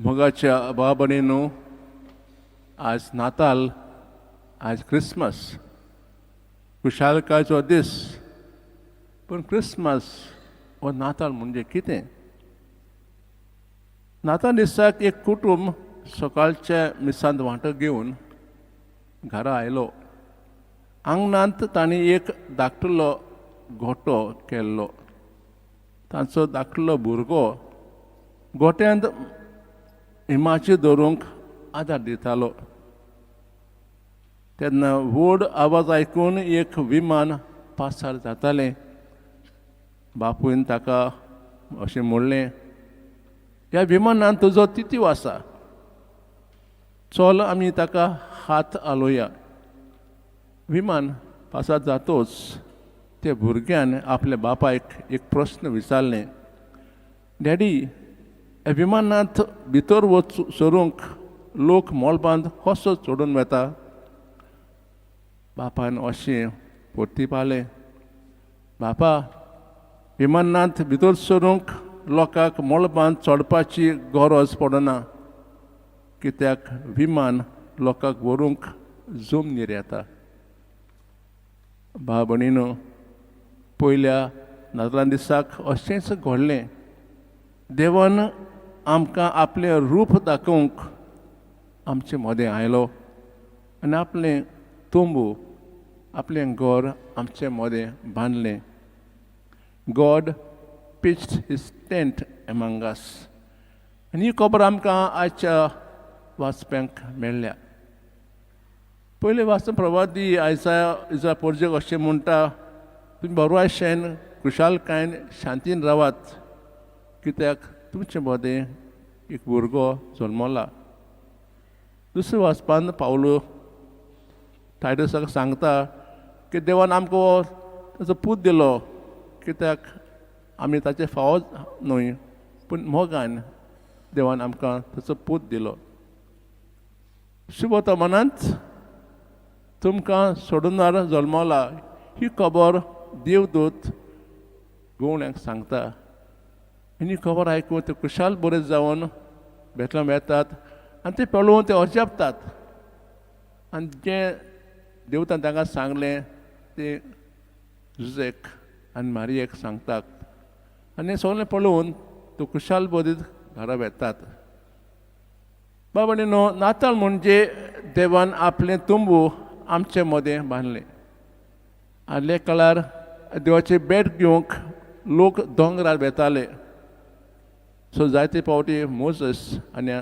मोगाच्या भावा भयणींनो, आज नाताल, आज क्रिसमस, खुशालकायचो दीस. पूण क्रिसमस व नाताल म्हणजे कितें? नाताल दिसाक एक कुटुंब सकाळच्या मिसांत वांटो घेवन घरा आयलो. आंगणांत तांणी एक धाकटुलो गोठो केल्लो. तांचो धाकटुलो भुरगो गोठ्यांत इमाची दवरूंक आदार दितालो. तेन्ना व्हड आवाज आयकून एक विमान पासार जातालें. बापूयन ताका अशें म्हणलें, ह्या विमानान तुजो तितीव आसा, चल आमी ताका हात हालोवया. विमान पासार जातोच त्या भुरग्यान आपल्या बापायक एक प्रस्न विचारलें, डॅडी, ह्या विमानांत भितर सरूंक लोक मोलबांद कसो चडून वता? बापायन अशें परतीपालें, बापा, विमानांत भितर सरूंक लोकांक मोलबांद चडपाची गरज पडना, कित्याक विमान लोकांक व्हरूंक जमनीर येता. भाव भयणींनो, पयल्या नातालां दिसाक अशेंच घडलें. देवान आमकां आपलें रूप दाखोवंक आमचे मदें आयलो आनी आपलें तोंबू, आपलें घर आमचे मदें बांदलें. God pitched his tent among us. आनी ही खबर आमकां आयच्या वाचप्यांक मेळ्ळ्या. पयले वाचन प्रवादी आयजा पोरजेक अशें म्हणटा, तुमी बरवाशेन खुशालकायेन शांतीन रावात, कित्याक तुमचे मदें एक भुरगो जल्मला. दुसरे वाचपान पावलो टायटसाक सांगता की देवान आमकां ताचो पूत दिलो, कित्याक आमी ताचे फावो न्हय, पूण मोगान देवान आमकां ताचो पूत दिलो. शुभ वर्तमानांत तुमकां सोडूनार जल्मला ही खबर देवदूत गवळ्यांक सांगता. आनी खबर आयकून ते खुशाल बरे जावन बेतलेम येतात आनी ते पळोवन ते अजापतात. आनी जें देवतान तांकां सांगलें ते जुजेक आनी मारयेक सांगतात. आनी सगळें पळोवन तो खुशाल बरीत घरा येतात. बाब भयणींनो, नाताल म्हणजे देवान आपलें तुंबू आमचे मदें बांदलें. आदले काळार देवाचें भेट घेवंक लोक दोंगरार वेताले. सो जायते फावटी मोजस आनी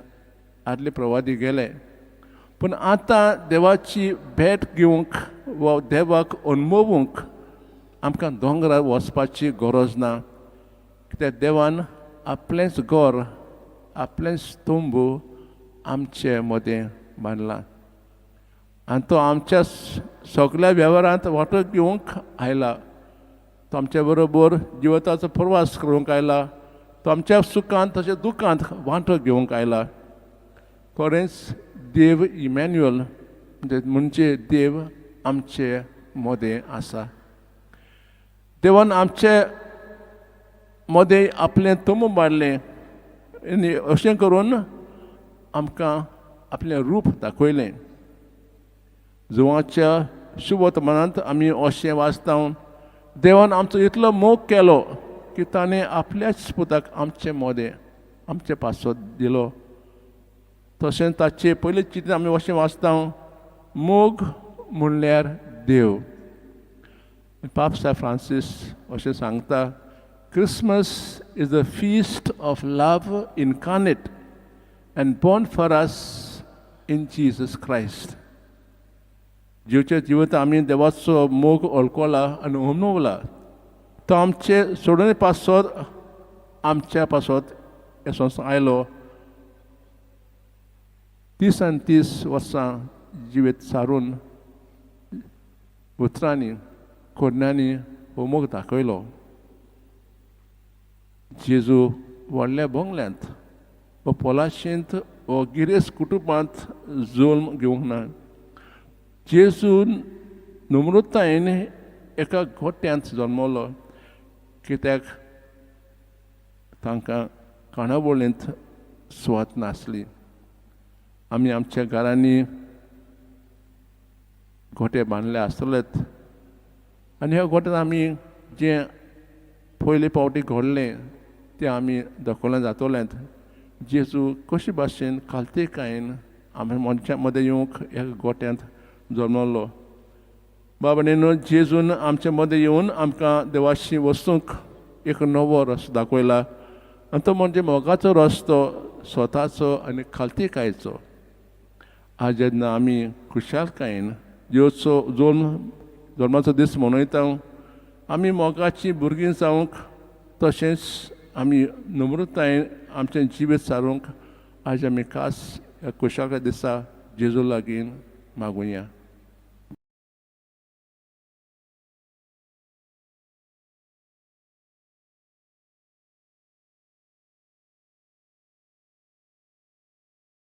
आदले प्रवादी गेले. पूण आतां देवाची भेट घेवंक वा देवाक अणभवूंक आमकां दोंगरार वचपाची गरज ना, कित्याक देवान आपलेंच घर, आपलेंच तोंबू आमचे मदें बांदलां. आनी तो आमच्या सगळ्या वेव्हारांत वांटो घेवंक आयला. तो आमचे बरोबर जिवताचो प्रवास करूंक आयला. तो आमच्या सुखांत तशें दुखांत वांटो घेवंक आयला. खरेंच देव इमॅन्युअल म्हणजे देव आमचे मदें आसा. देवान आमचे मदें आपलें तुंबू बांदलें आनी अशें करून आमकां आपलें रूप दाखयलें. जुवाच्या शुभ वर्तमानांत आमी अशें वाचता, देवान आमचो इतलो मोग केलो की ताणें आपल्याच पुताक आमचे मदें आमचे पासत दिलो. तशेंच ताचे पयले चित्र आमी अशें वाचता, मोग म्हणल्यार देव. पाप सार फ्रांसीस अशें सांगता, Christmas is the feast of love incarnate and born for us in Jesus Christ. जीवचे जिवत आमी देवाचो मोग ओळखला आनी अनुभवला. तो आमचे सोडून पासत आमच्या पासत हे संवसार आयलो. 30 वर्सां जिवीत सारून उतरांनी कोडण्यांनी हो मोग दाखयलो. जेजू व्हडल्या बोंगल्यांत व पोलाशेंत व गिरेस्त कुटुंबांत जल्म घेवंक ना. जेजू नम्रतायेन एका गोट्यांत जल्मलो, कित्याक तांकां काणावळींत सुवात नासली. आमी आमच्या घरांनी गोठे बांदले आसतलेत आनी ह्या गोठ्यांत आमी जें पयले फावटी घडलें तें आमी दाखोवलें जातलेंत. जेजू कशे भाशेन काल्तिकायेन आमी मनशां मदें येवंक ह्या गोठ्यांत जल्मलो. बाबडेनो जेजून आमचे मदें येवन आमकां देवाशी वचूंक एक नवो रस्तो दाखयला आनी तो म्हणजे मोगाचो रस्तो, स्वताचो आनी खालतीकायेचो. आज जेन्ना आमी खुशालकायेन जेजूचो जल्माचो दीस मनयता, आमी मोगाची भुरगीं जावंक तशेंच आमी नम्रतायेन आमचें जिवीत सारूंक आज आमी खास ह्या खुशालकाये दिसा जेजू लागीं मागुया.